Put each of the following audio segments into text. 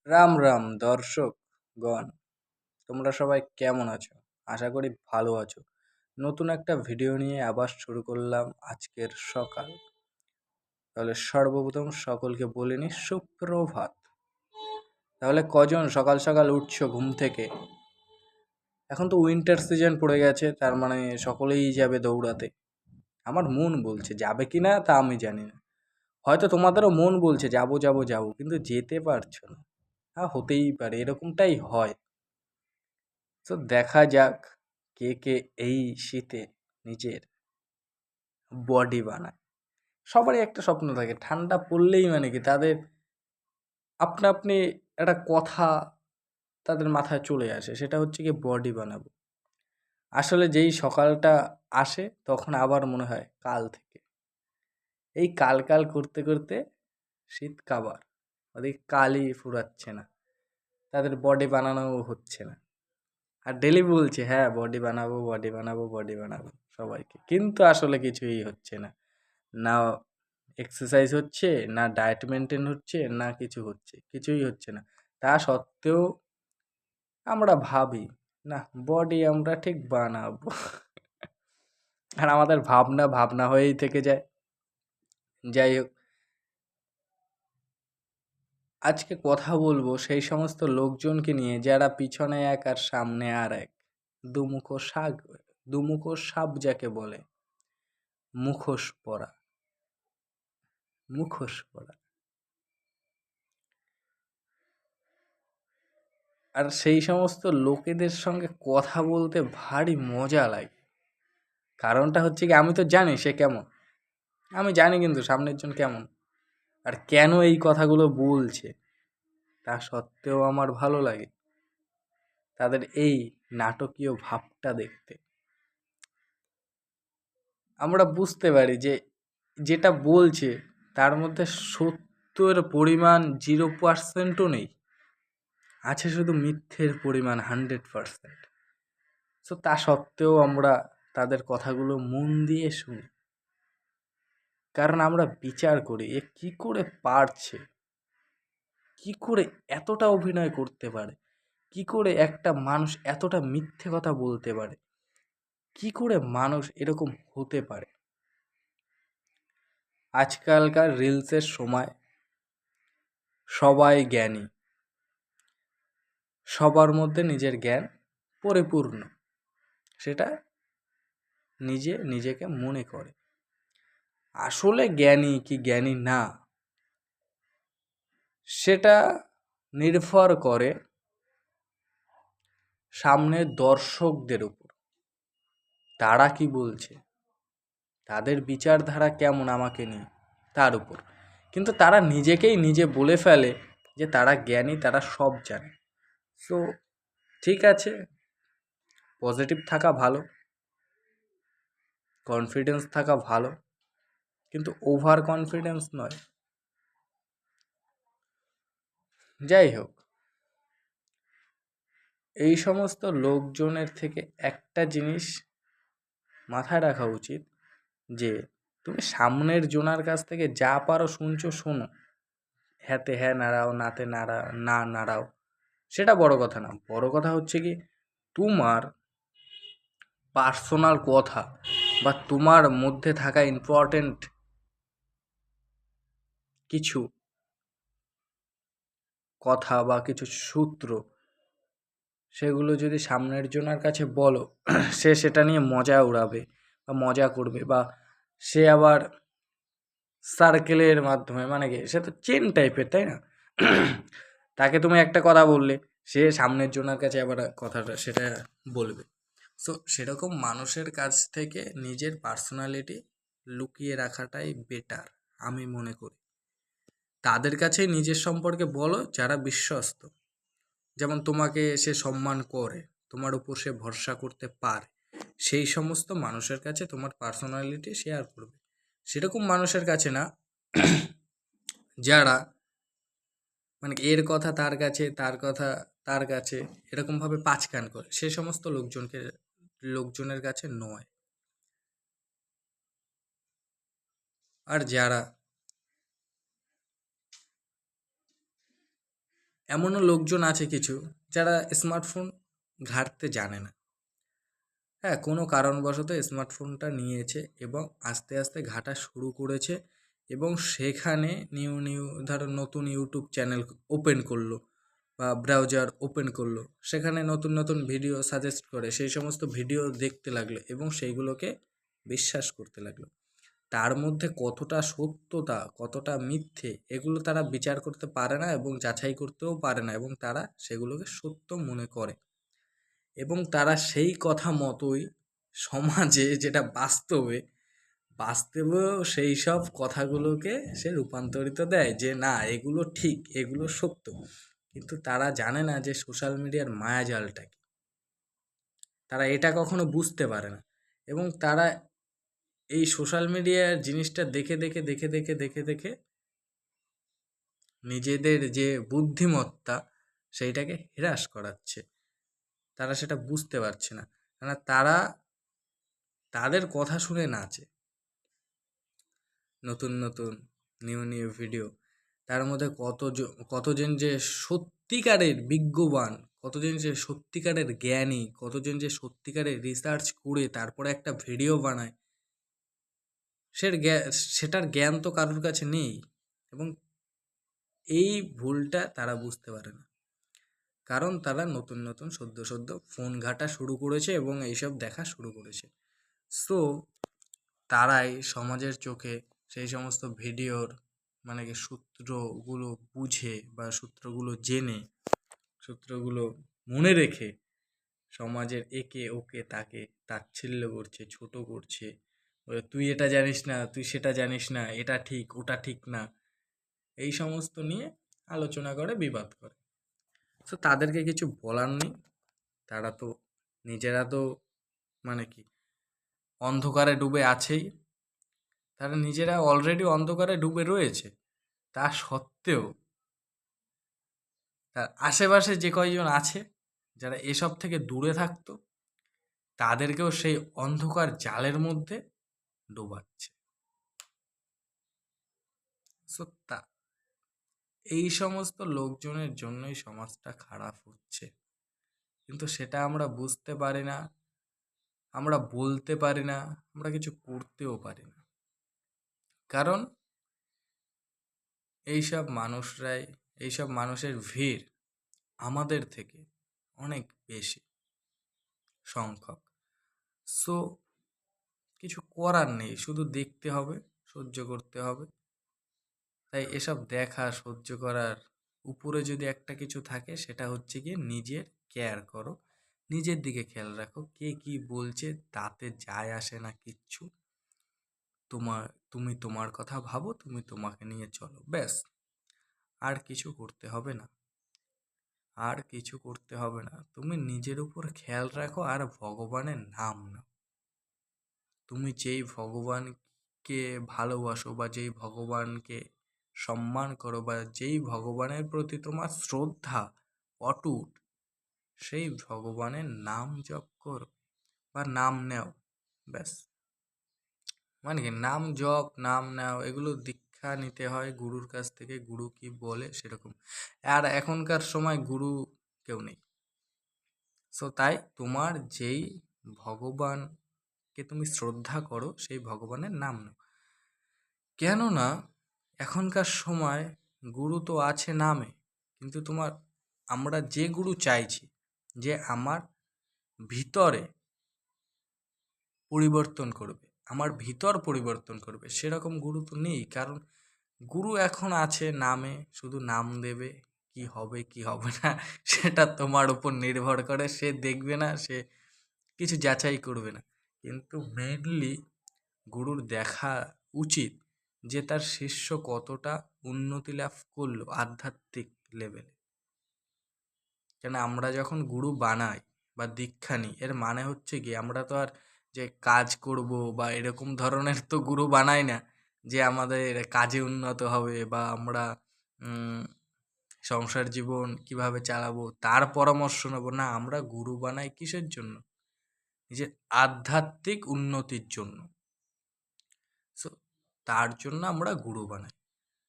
রাম রাম দর্শকগণ, তোমরা সবাই কেমন আছো? আশা করি ভালো আছো। নতুন একটা ভিডিও নিয়ে আবার শুরু করলাম আজকের সকাল। তাহলে সর্বপ্রথম সকলকে বলে নি সুপ্রভাত। তাহলে কজন সকাল সকাল উঠছো ঘুম থেকে? এখন তো উইন্টার সিজন পড়ে গেছে, তার মানে সকলেই যাবে দৌড়াতে। আমার মন বলছে যাবে কি না তা আমি জানি না। হয়তো তোমাদেরও মন বলছে যাবো যাবো যাবো, কিন্তু যেতে পারছো না। হ্যাঁ, হতেই পারে, এরকমটাই হয়। তো দেখা যাক কে কে এই শীতে নিজের বডি বানায়। সবারই একটা স্বপ্ন থাকে, ঠান্ডা পড়লেই মানে কি তাদের আপনা আপনি একটা কথা তাদের মাথায় চলে আসে, সেটা হচ্ছে কি বডি বানাবো। আসলে যেই সকালটা আসে তখন আবার মনে হয় কাল থেকে, এই কাল কাল করতে করতে শীত কাবার ওদের কালই ফুরাচ্ছে না, তাদের বডি বানানো হচ্ছে না। আর ডেলি বলছে হ্যাঁ বডি বানাবো বডি বানাবো বডি বানাবো সবাইকে, কিন্তু আসলে কিছুই হচ্ছে না। না এক্সারসাইজ হচ্ছে, না ডায়েট মেনটেন হচ্ছে, না কিছু হচ্ছে, কিছুই হচ্ছে না। তা সত্ত্বেও আমরা ভাবি না বডি আমরা ঠিক বানাবো। আর আমাদের ভাবনা ভাবনা হয়েই থেকে যায়। যাই হোক, আজকে কথা বলবো সেই সমস্ত লোকজনকে নিয়ে যারা পিছনে এক আর সামনে আর এক। দুমুখো শাক, দুমুখো সাপ যাকে বলে, মুখোশ পরা, মুখোশ পরা। আর সেই সমস্ত লোকেদের সঙ্গে কথা বলতে ভারী মজা লাগে। কারণটা হচ্ছে কি, আমি তো জানি সে কেমন, আমি জানি কিন্তু সামনের জন কেমন আর কেন এই কথাগুলো বলছে। তা সত্ত্বেও আমার ভালো লাগে তাদের এই নাটকীয় ভাবটা দেখতে। আমরা বুঝতে পারি যে যেটা বলছে তার মধ্যে সত্যের পরিমাণ 0%ও নেই, আছে শুধু মিথ্যের পরিমাণ 100%। সো তা সত্ত্বেও আমরা তাদের কথাগুলো মন দিয়ে শুনি, কারণ আমরা বিচার করি এ কি করে পারছে, কি করে এতটা অভিনয় করতে পারে, কি করে একটা মানুষ এতটা মিথ্যে কথা বলতে পারে, কি করে মানুষ এরকম হতে পারে। আজকালকার রিলসের সময় সবাই জ্ঞানী, সবার মধ্যে নিজের জ্ঞান পরিপূর্ণ, সেটা নিজে নিজেকে মনে করে। আসলে জ্ঞানী কি জ্ঞানী না, সেটা নির্ভর করে সামনের দর্শকদের উপর। তারা কি বলছে, তাদের বিচারধারা কেমন আমাকে নিয়ে, তার উপর। কিন্তু তারা নিজেকেই নিজে বলে ফেলে যে তারা জ্ঞানী, তারা সব জানে। সো ঠিক আছে, পজিটিভ থাকা ভালো, কনফিডেন্স থাকা ভালো, কিন্তু ওভার কনফিডেন্স নয়। যাই হোক, এই সমস্ত লোকজনের থেকে একটা জিনিস মাথায় রাখা উচিত, যে তুমি সামনের জনার কাছ থেকে যা পারো শুনছো শোনো, হ্যাঁতে হ্যাঁ নাড়াও, নাতে না নাড়াও, সেটা বড় কথা না। বড় কথা হচ্ছে কি, তোমার পার্সোনাল কথা বা তোমার মধ্যে থাকা ইম্পর্টেন্ট কিছু কথা বা কিছু সূত্র, সেগুলো যদি সামনের জনের কাছে বলো, সে সেটা নিয়ে মজা উড়াবে বা মজা করবে, বা সে আবার সার্কেলের মাধ্যমে, মানে কি সে তো চেন টাইপের, তাই না? তাকে তুমি একটা কথা বললে, সে সামনের জনের কাছে আবার কথাটা সেটা বলবে। সো সেরকম মানুষের কাছ থেকে নিজের পার্সোনালিটি লুকিয়ে রাখাটাই বেটার আমি মনে করি। তাদের কাছে নিজের সম্পর্কে বলো যারা বিশ্বস্ত, যেমন তোমাকে সে সম্মান করে, তোমার উপর সে ভরসা করতে পারে, সেই সমস্ত মানুষের কাছে তোমার পার্সোনালিটি শেয়ার করবে। সেরকম মানুষের কাছে না যারা মানে এর কথা তার কাছে, তার কথা তার কাছে, এরকমভাবে পাঁচকান করে, সে সমস্ত লোকজনের কাছে নয়। আর যারা এমনও লোকজন আছে কিছু যারা স্মার্টফোন ঘাঁটতে জানে না। হ্যাঁ, কোনো কারণবশত স্মার্টফোনটা নিয়েছে এবং আস্তে আস্তে ঘাঁটা শুরু করেছে এবং সেখানে নিউ ধরো নতুন ইউটিউব চ্যানেল ওপেন করলো বা ব্রাউজার ওপেন করলো, সেখানে নতুন নতুন ভিডিও সাজেস্ট করে, সেই সমস্ত ভিডিও দেখতে লাগলো এবং সেইগুলোকে বিশ্বাস করতে লাগলো। তার মধ্যে কতটা সত্যতা কতটা মিথ্যে এগুলো তারা বিচার করতে পারে না এবং যাচাই করতেও পারে না, এবং তারা সেগুলোকে সত্য মনে করে এবং তারা সেই কথা মতোই সমাজে যেটা বাস্তবেও সেই সব কথাগুলোকে সে রূপান্তরিত দেয় যে না এগুলো ঠিক, এগুলো সত্য। কিন্তু তারা জানে না যে সোশ্যাল মিডিয়ার মায়াজালটা কি। তারা এটা কখনো বুঝতে পারে না এবং তারা এই সোশ্যাল মিডিয়ার জিনিসটা দেখে নিজেদের যে বুদ্ধিমত্তা সেইটাকে হ্রাস করাচ্ছে। তারা সেটা বুঝতে পারছে না, কেননা তারা তাদের কথা শুনে নাচে। নতুন নতুন নিউ ভিডিও, তার মধ্যে কতজন যে সত্যিকারের বিজ্ঞবান, কতজন যে সত্যিকারের জ্ঞানী, কতজন যে সত্যিকারের রিসার্চ করে তারপরে একটা ভিডিও বানায়, সেটার জ্ঞান তো কারোর কাছে নেই এবং এই ভুলটা তারা বুঝতে পারে না, কারণ তারা নতুন নতুন সদ্য ফোন ঘাঁটা শুরু করেছে এবং এইসব দেখা শুরু করেছে। সো তারাই সমাজের চোখে সেই সমস্ত ভিডিওর মানে কি সূত্রগুলো বুঝে বা সূত্রগুলো জেনে, সূত্রগুলো মনে রেখে সমাজের একে ওকে তাকে তাচ্ছিল্য করছে, ছোট করছে, বলে তুই এটা জানিস না, তুই সেটা জানিস না, এটা ঠিক ওটা ঠিক না, এই সমস্ত নিয়ে আলোচনা করে, বিবাদ করে। তো তাদেরকে কিছু বলার নেই, তারা তো নিজেরা তো মানে কি অন্ধকারে ডুবে আছেই, তারা নিজেরা অলরেডি অন্ধকারে ডুবে রয়েছে। তা সত্ত্বেও তার আশেপাশে যে কয়জন আছে যারা এসব থেকে দূরে থাকতো, তাদেরকেও সেই অন্ধকার জালের মধ্যে ডোবাচ্ছে। সো এই সমস্ত লোকজনের জন্যই সমাজটা খারাপ হচ্ছে, কিন্তু সেটা আমরা বুঝতে পারি না, আমরা বলতে পারি না, আমরা কিছু করতেও পারি না, কারণ এইসব মানুষের ভিড় আমাদের থেকে অনেক বেশি সংখ্যক। সো কিছু করার নেই, শুধু দেখতে হবে, সহ্য করতে হবে। তাই এসব দেখা সহ্য করার উপরে যদি একটা কিছু থাকে, সেটা হচ্ছে গিয়ে নিজের কেয়ার করো, নিজের দিকে খেয়াল রাখো, কে কি বলছে তাতে যায় আসে না কিচ্ছু। তুমি তোমার কথা ভাবো, তুমি তোমাকে নিয়ে চলো, ব্যাস। আর কিছু করতে হবে না, তুমি নিজের উপর খেয়াল রাখো আর ভগবানের নাম নাও। তুমি যেই ভগবানকে ভালোবাসো বা যেই ভগবানকে সম্মান করো বা যেই ভগবানের প্রতি তোমার শ্রদ্ধা অটুট, সেই ভগবানের নাম জপ করো বা নাম নেও, ব্যাস। মানে কি নাম জপ, নাম নেও, এগুলো দীক্ষা নিতে হয় গুরুর কাছ থেকে, গুরু কি বলে সেরকম। আর এখনকার সময় গুরু কেউ নেই। সো তাই তোমার যেই ভগবানকে তুমি শ্রদ্ধা করো সেই ভগবানের নাম নাও। কেননা এখনকার সময় গুরু তো আছে নামে, কিন্তু আমরা যে গুরু চাইছি যে আমার ভিতরে পরিবর্তন করবে, আমার ভিতর পরিবর্তন করবে, সেরকম গুরু তো নেই। কারণ গুরু এখন আছে নামে, শুধু নাম দেবে, কি হবে কি হবে না সেটা তোমার উপর নির্ভর করে, সে দেখবে না, সে কিছু যাচাই করবে না। কিন্তু মেইনলি গুরুর দেখা উচিত যে তার শিষ্য কতটা উন্নতি লাভ করলো আধ্যাত্মিক লেভেলে। কেন আমরা যখন গুরু বানাই বা দীক্ষা নিই, এর মানে হচ্ছে কি আমরা তো আর যে কাজ করব বা এরকম ধরনের তো গুরু বানাই না যে আমাদের কাজে উন্নত হবে বা আমরা সংসার জীবন কিভাবে চালাবো তার পরামর্শ নেব না। আমরা গুরু বানাই কিসের জন্য? নিজের আধ্যাত্মিক উন্নতির জন্য। সো তার জন্য আমরা গুরু বানাই।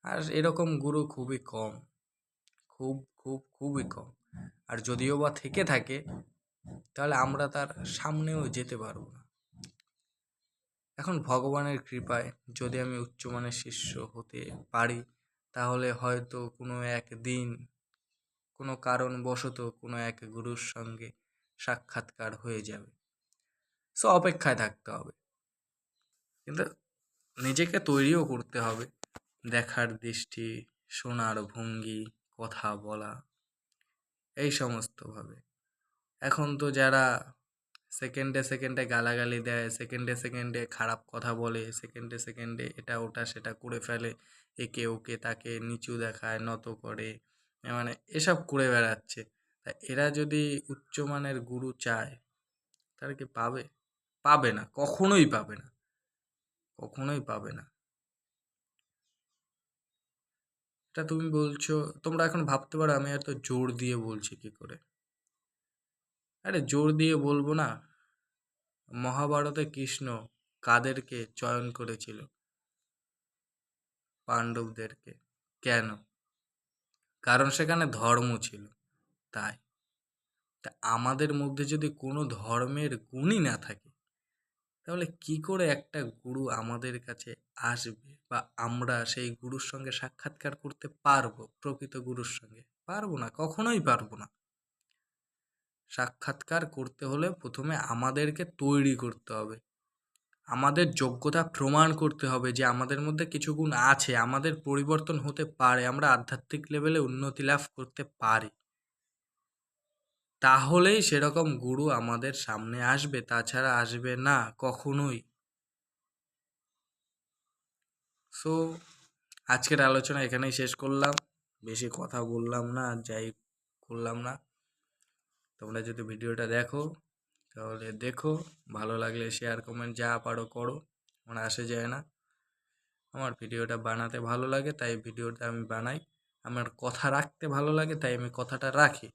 আর এরকম গুরু খুবই কম, খুব খুবই কম। আর যদিও বা থেকে থাকে, তাহলে আমরা তার সামনেও যেতে পারবো না। এখন ভগবানের কৃপায় যদি আমি উচ্চমানের শিষ্য হতে পারি, তাহলে হয়তো কোনো একদিন কোনো কারণবশত কোনো এক গুরুর সঙ্গে সাক্ষাৎকার হয়ে যাবে। সো অপেক্ষায় থাকতে হবে, কিন্তু নিজেকে তৈরিও করতে হবে। দেখার দৃষ্টি, শোনার ভঙ্গি, কথা বলা, এই সমস্তভাবে। এখন তো যারা সেকেন্ডে সেকেন্ডে গালাগালি দেয়, সেকেন্ডে সেকেন্ডে খারাপ কথা বলে, সেকেন্ডে সেকেন্ডে এটা ওটা সেটা করে ফেলে, একে ওকে তাকে নিচু দেখায়, নত করে, মানে এসব করে বেড়াচ্ছে। তা এরা যদি উচ্চমানের গুরু চায়, তাহলে কি পাবে? পাবে না, কখনোই পাবে না, কখনোই পাবে না। এটা তুমি বলছো, তোমরা এখন ভাবতে পারো আমি এত জোর দিয়ে বলছি কি করে। আরে জোর দিয়ে বলবো না। মহাভারতে কৃষ্ণ কাদেরকে চয়ন করেছিল? পাণ্ডবদেরকে। কেন? কারণ সেখানে ধর্ম ছিল, তাই। তা আমাদের মধ্যে যদি কোনো ধর্মের গুণই না থাকে, তাহলে কি করে একটা গুরু আমাদের কাছে আসবে, বা আমরা সেই গুরুর সঙ্গে সাক্ষাৎকার করতে পারবো? প্রকৃত গুরুর সঙ্গে পারবো না, কখনোই পারবো না। সাক্ষাৎকার করতে হলে প্রথমে আমাদেরকে তৈরি করতে হবে, আমাদের যোগ্যতা প্রমাণ করতে হবে যে আমাদের মধ্যে কিছু গুণ আছে, আমাদের পরিবর্তন হতে পারে, আমরা আধ্যাত্মিক লেভেলে উন্নতি লাভ করতে পারি। তাহলেই সেরকম গুরু আমাদের সামনে আসবে, তাছাড়া আসবে না কখনোই। সো আজকের আলোচনা এখানেই শেষ করলাম, বেশি কথা বললাম না, আর যাই করলাম না। তোমরা যদি ভিডিওটা দেখো, তাহলে দেখো, ভালো লাগলে শেয়ার কমেন্ট যা পারো করো, আমার আসে যায় না। আমার ভিডিওটা বানাতে ভালো লাগে তাই ভিডিওটা আমি বানাই, আমার কথা রাখতে ভালো লাগে তাই আমি কথাটা রাখি।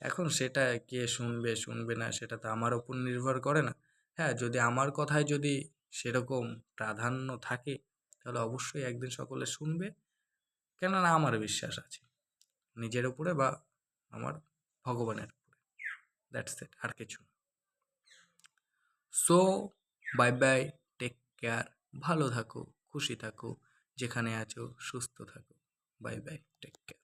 এখন সেটা কে শুনবে শুনবে না সেটা তো আমার ওপর নির্ভর করে না। হ্যাঁ, যদি আমার কথায় যদি সেরকম প্রাধান্য থাকে, তাহলে অবশ্যই একদিন সকলে শুনবে, কেননা আমার বিশ্বাস আছে নিজের উপরে বা আমার ভগবানের উপরে। দ্যাটস ইট, আর কিছু না। So bye bye, take care, ভালো থাকো, খুশি থাকো, যেখানে আছো সুস্থ থাকো। Bye bye, take care.